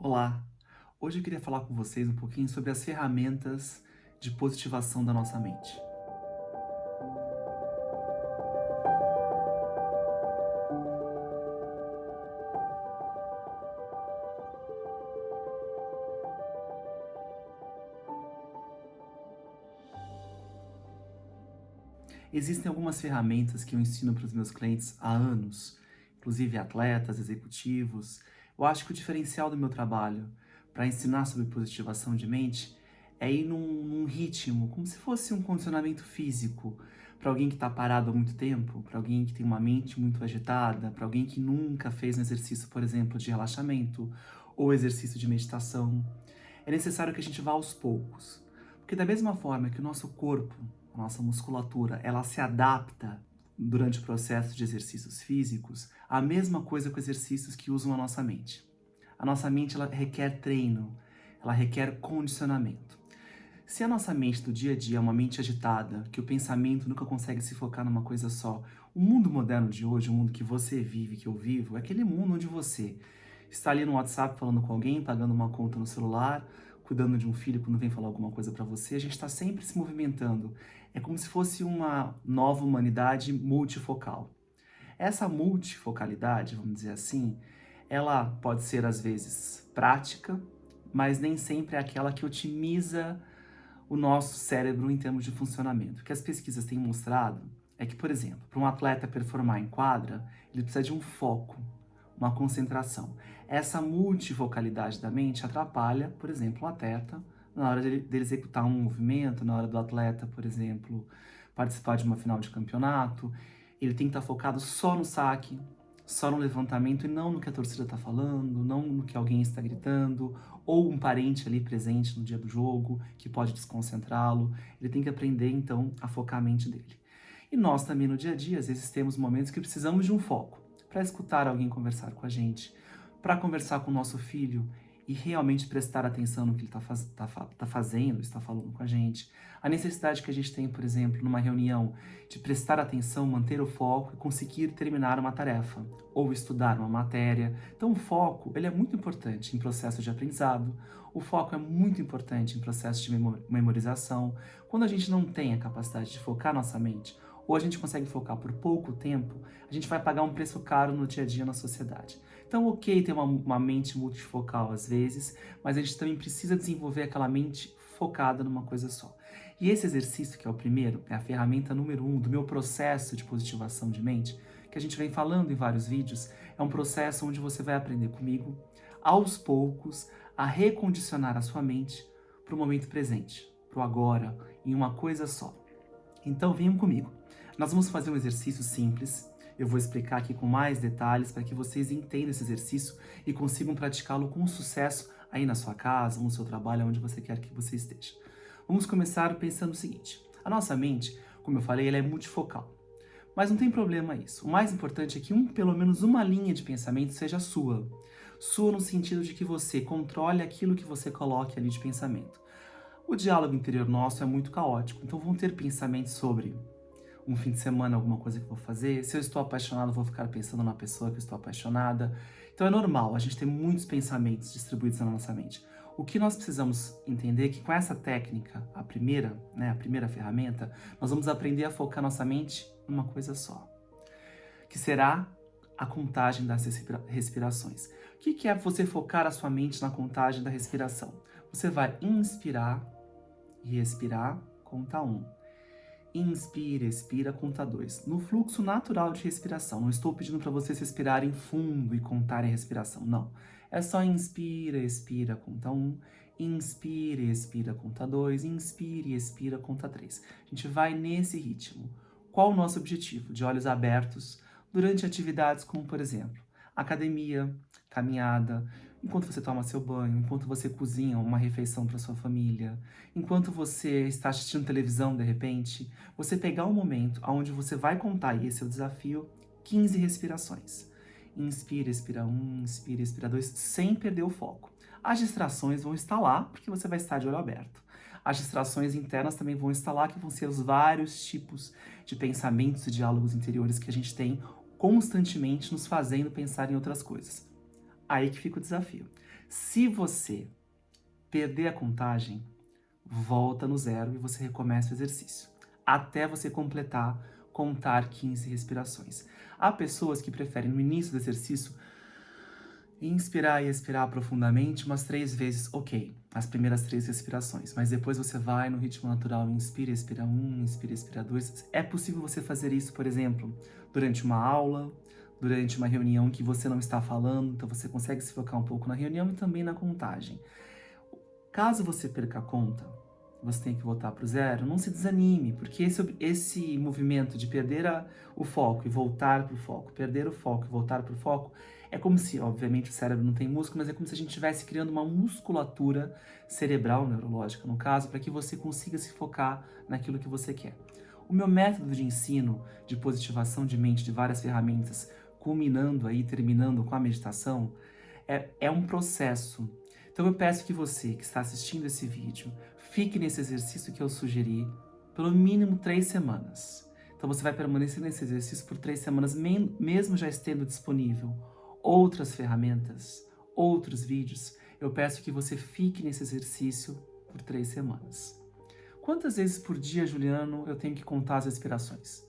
Olá! Hoje eu queria falar com vocês um pouquinho sobre as ferramentas de positivação da nossa mente. Existem algumas ferramentas que eu ensino para os meus clientes há anos, inclusive atletas, executivos. Eu acho que o diferencial do meu trabalho para ensinar sobre positivação de mente é ir num ritmo, como se fosse um condicionamento físico, para alguém que está parado há muito tempo, para alguém que tem uma mente muito agitada, para alguém que nunca fez um exercício, por exemplo, de relaxamento ou exercício de meditação. É necessário que a gente vá aos poucos, porque da mesma forma que o nosso corpo, a nossa musculatura, ela se adapta durante o processo de exercícios físicos, a mesma coisa com exercícios que usam a nossa mente. A nossa mente, ela requer treino, ela requer condicionamento. Se a nossa mente do dia a dia é uma mente agitada, que o pensamento nunca consegue se focar numa coisa só, o mundo moderno de hoje, o mundo que você vive, que eu vivo, é aquele mundo onde você está ali no WhatsApp falando com alguém, pagando uma conta no celular, cuidando de um filho quando vem falar alguma coisa para você, a gente está sempre se movimentando. É como se fosse uma nova humanidade multifocal. Essa multifocalidade, vamos dizer assim, ela pode ser às vezes prática, mas nem sempre é aquela que otimiza o nosso cérebro em termos de funcionamento. O que as pesquisas têm mostrado é que, por exemplo, para um atleta performar em quadra, ele precisa de um foco, uma concentração. Essa multifocalidade da mente atrapalha, por exemplo, o atleta na hora dele executar um movimento, na hora do atleta, por exemplo, participar de uma final de campeonato. Ele tem que estar focado só no saque, só no levantamento e não no que a torcida está falando, não no que alguém está gritando, ou um parente ali presente no dia do jogo que pode desconcentrá-lo. Ele tem que aprender, então, a focar a mente dele. E nós também no dia a dia, às vezes temos momentos que precisamos de um foco para escutar alguém conversar com a gente, para conversar com o nosso filho e realmente prestar atenção no que ele está fazendo, está falando com a gente. A necessidade que a gente tem, por exemplo, numa reunião, de prestar atenção, manter o foco e conseguir terminar uma tarefa ou estudar uma matéria. Então o foco, ele é muito importante em processo de aprendizado, o foco é muito importante em processo de memorização. Quando a gente não tem a capacidade de focar nossa mente, ou a gente consegue focar por pouco tempo, a gente vai pagar um preço caro no dia a dia na sociedade. Então, ok ter uma mente multifocal às vezes, mas a gente também precisa desenvolver aquela mente focada numa coisa só. E esse exercício, que é o primeiro, é a ferramenta número 1 do meu processo de positivação de mente, que a gente vem falando em vários vídeos, é um processo onde você vai aprender comigo, aos poucos, a recondicionar a sua mente para o momento presente, para o agora, em uma coisa só. Então venham comigo. Nós vamos fazer um exercício simples. Eu vou explicar aqui com mais detalhes para que vocês entendam esse exercício e consigam praticá-lo com sucesso aí na sua casa, no seu trabalho, onde você quer que você esteja. Vamos começar pensando o seguinte. A nossa mente, como eu falei, ela é multifocal. Mas não tem problema isso. O mais importante é que pelo menos uma linha de pensamento seja sua. Sua no sentido de que você controle aquilo que você coloque ali de pensamento. O diálogo interior nosso é muito caótico, então vão ter pensamentos sobre um fim de semana, alguma coisa que eu vou fazer. Se eu estou apaixonado, eu vou ficar pensando na pessoa que eu estou apaixonada. Então é normal, a gente tem muitos pensamentos distribuídos na nossa mente. O que nós precisamos entender é que com essa técnica, a primeira ferramenta, nós vamos aprender a focar nossa mente numa coisa só, que será a contagem das respirações. O que é você focar a sua mente na contagem da respiração? Você vai inspirar e expirar, conta 1. Inspira, expira, conta 2. No fluxo natural de respiração. Não estou pedindo para vocês respirarem fundo e contarem a respiração, não. É só inspira, expira, conta 1. Inspira, expira, conta 2. Inspira, expira, conta 3. A gente vai nesse ritmo. Qual o nosso objetivo? De olhos abertos, durante atividades como, por exemplo, academia, caminhada, enquanto você toma seu banho, enquanto você cozinha uma refeição para sua família, enquanto você está assistindo televisão de repente, você pegar um momento onde você vai contar, e esse é o desafio, 15 respirações. Inspira, expira 1, inspira, expira 2, sem perder o foco. As distrações vão estar lá, porque você vai estar de olho aberto. As distrações internas também vão estar lá, que vão ser os vários tipos de pensamentos e diálogos interiores que a gente tem constantemente nos fazendo pensar em outras coisas. Aí que fica o desafio. Se você perder a contagem, volta no zero e você recomeça o exercício, até você contar 15 respirações. Há pessoas que preferem, no início do exercício, inspirar e expirar profundamente umas 3 vezes, ok, as primeiras 3 respirações, mas depois você vai no ritmo natural, inspira, expira 1, inspira, expira 2. É possível você fazer isso, por exemplo, durante uma aula, durante uma reunião que você não está falando, então você consegue se focar um pouco na reunião e também na contagem. Caso você perca a conta, você tem que voltar para o zero, não se desanime, porque esse movimento de perder o foco e voltar para o foco, perder o foco e voltar para o foco, é como se, obviamente, o cérebro não tem músculo, mas é como se a gente estivesse criando uma musculatura cerebral, neurológica, no caso, para que você consiga se focar naquilo que você quer. O meu método de ensino de positivação de mente, de várias ferramentas, culminando aí, terminando com a meditação, é um processo. Então eu peço que você, que está assistindo esse vídeo, fique nesse exercício que eu sugeri pelo mínimo 3 semanas. Então você vai permanecer nesse exercício por 3 semanas, mesmo já estando disponível outras ferramentas, outros vídeos. Eu peço que você fique nesse exercício por 3 semanas. Quantas vezes por dia, Juliano, eu tenho que contar as respirações?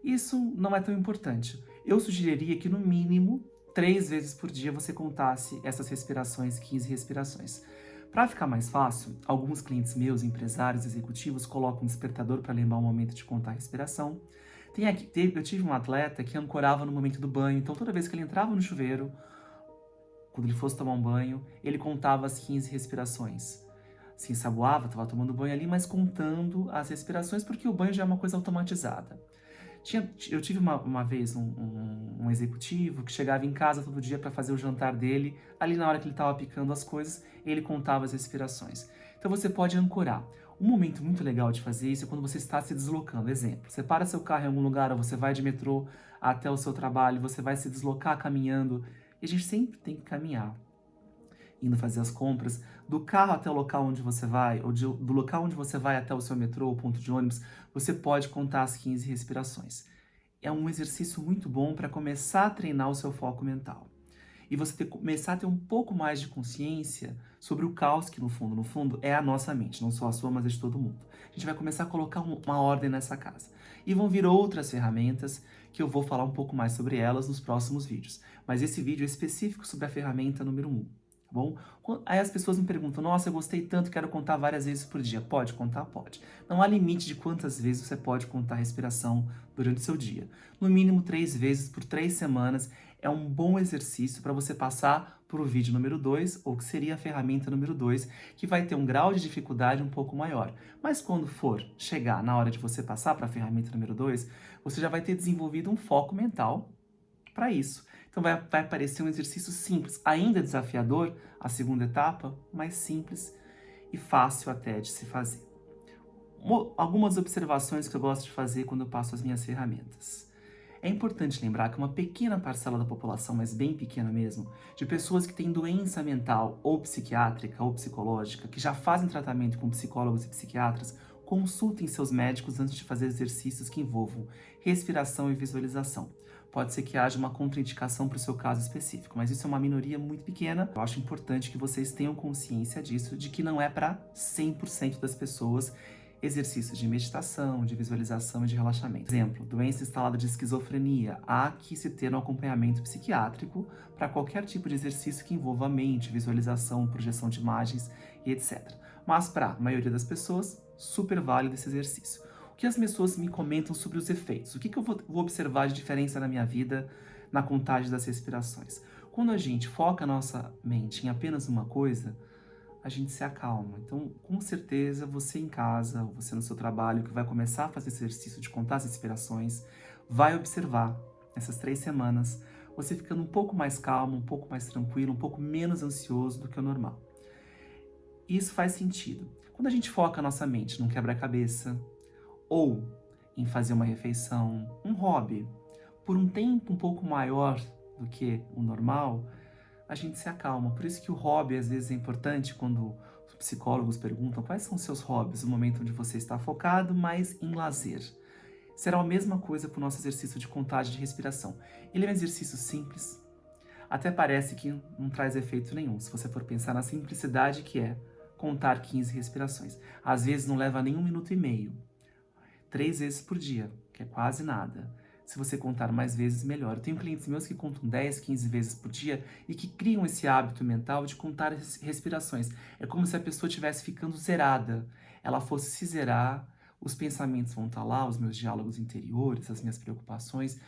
Isso não é tão importante. Eu sugeriria que no mínimo 3 vezes por dia você contasse essas respirações, 15 respirações. Para ficar mais fácil, alguns clientes meus, empresários, executivos, colocam um despertador para lembrar o momento de contar a respiração. Eu tive um atleta que ancorava no momento do banho, então toda vez que ele entrava no chuveiro, quando ele fosse tomar um banho, ele contava as 15 respirações. Se ensaboava, estava tomando banho ali, mas contando as respirações, porque o banho já é uma coisa automatizada. Eu tive uma vez um executivo que chegava em casa todo dia para fazer o jantar dele, ali na hora que ele estava picando as coisas, ele contava as respirações. Então você pode ancorar. Um momento muito legal de fazer isso é quando você está se deslocando. Exemplo, você para seu carro em algum lugar, ou você vai de metrô até o seu trabalho, você vai se deslocar caminhando, e a gente sempre tem que caminhar. Indo fazer as compras, do carro até o local onde você vai, ou do local onde você vai até o seu metrô ou ponto de ônibus, você pode contar as 15 respirações. É um exercício muito bom para começar a treinar o seu foco mental. E você começar a ter um pouco mais de consciência sobre o caos que, no fundo, é a nossa mente, não só a sua, mas a de todo mundo. A gente vai começar a colocar uma ordem nessa casa. E vão vir outras ferramentas que eu vou falar um pouco mais sobre elas nos próximos vídeos. Mas esse vídeo é específico sobre a ferramenta número 1. Tá bom? Aí as pessoas me perguntam, nossa, eu gostei tanto, quero contar várias vezes por dia. Pode contar? Pode. Não há limite de quantas vezes você pode contar a respiração durante o seu dia. No mínimo 3 vezes por 3 semanas é um bom exercício para você passar para o vídeo número 2, ou que seria a ferramenta número 2, que vai ter um grau de dificuldade um pouco maior. Mas quando for chegar na hora de você passar para a ferramenta número 2, você já vai ter desenvolvido um foco mental para isso. Então vai parecer um exercício simples, ainda desafiador, a segunda etapa, mas simples e fácil até de se fazer. Algumas observações que eu gosto de fazer quando eu passo as minhas ferramentas. É importante lembrar que uma pequena parcela da população, mas bem pequena mesmo, de pessoas que têm doença mental ou psiquiátrica ou psicológica, que já fazem tratamento com psicólogos e psiquiatras, consultem seus médicos antes de fazer exercícios que envolvam respiração e visualização. Pode ser que haja uma contraindicação para o seu caso específico, mas isso é uma minoria muito pequena. Eu acho importante que vocês tenham consciência disso, de que não é para 100% das pessoas exercícios de meditação, de visualização e de relaxamento. Por exemplo, doença instalada de esquizofrenia, há que se ter um acompanhamento psiquiátrico para qualquer tipo de exercício que envolva a mente, visualização, projeção de imagens e etc. Mas para a maioria das pessoas, super válido esse exercício. O que as pessoas me comentam sobre os efeitos? O que eu vou observar de diferença na minha vida na contagem das respirações? Quando a gente foca a nossa mente em apenas uma coisa, a gente se acalma. Então, com certeza, você em casa, ou você no seu trabalho, que vai começar a fazer esse exercício de contar as respirações, vai observar essas 3 semanas, você ficando um pouco mais calmo, um pouco mais tranquilo, um pouco menos ansioso do que o normal. Isso faz sentido. Quando a gente foca a nossa mente num quebra-cabeça, ou em fazer uma refeição, um hobby, por um tempo um pouco maior do que o normal, a gente se acalma. Por isso que o hobby às vezes é importante quando os psicólogos perguntam quais são os seus hobbies, no momento onde você está focado, mas em lazer. Será a mesma coisa para o nosso exercício de contagem de respiração. Ele é um exercício simples. Até parece que não traz efeito nenhum, se você for pensar na simplicidade que é contar 15 respirações. Às vezes não leva nem 1 minuto e meio. 3 vezes por dia, que é quase nada. Se você contar mais vezes, melhor. Eu tenho clientes meus que contam 10, 15 vezes por dia e que criam esse hábito mental de contar respirações. É como se a pessoa estivesse ficando zerada. Ela fosse se zerar, os pensamentos vão estar lá, os meus diálogos interiores, as minhas preocupações,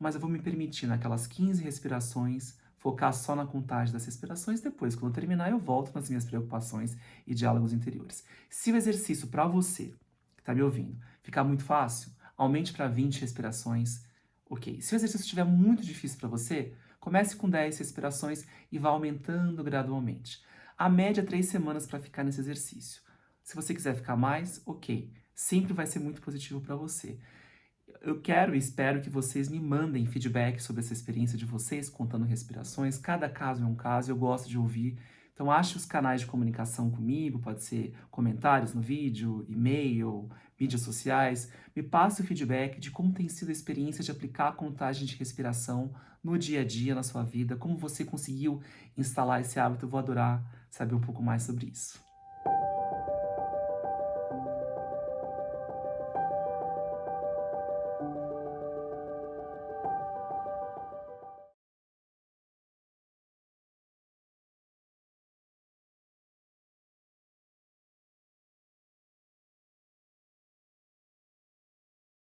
mas eu vou me permitir naquelas 15 respirações focar só na contagem das respirações. Depois, quando eu terminar, eu volto nas minhas preocupações e diálogos interiores. Se o exercício para você, que está me ouvindo, ficar muito fácil, aumente para 20 respirações. Ok. Se o exercício estiver muito difícil para você, comece com 10 respirações e vá aumentando gradualmente. A média é 3 semanas para ficar nesse exercício. Se você quiser ficar mais, ok. Sempre vai ser muito positivo para você. Eu quero e espero que vocês me mandem feedback sobre essa experiência de vocês, contando respirações. Cada caso é um caso, eu gosto de ouvir. Então, ache os canais de comunicação comigo, pode ser comentários no vídeo, e-mail, mídias sociais. Me passe o feedback de como tem sido a experiência de aplicar a contagem de respiração no dia a dia, na sua vida, como você conseguiu instalar esse hábito. Eu vou adorar saber um pouco mais sobre isso.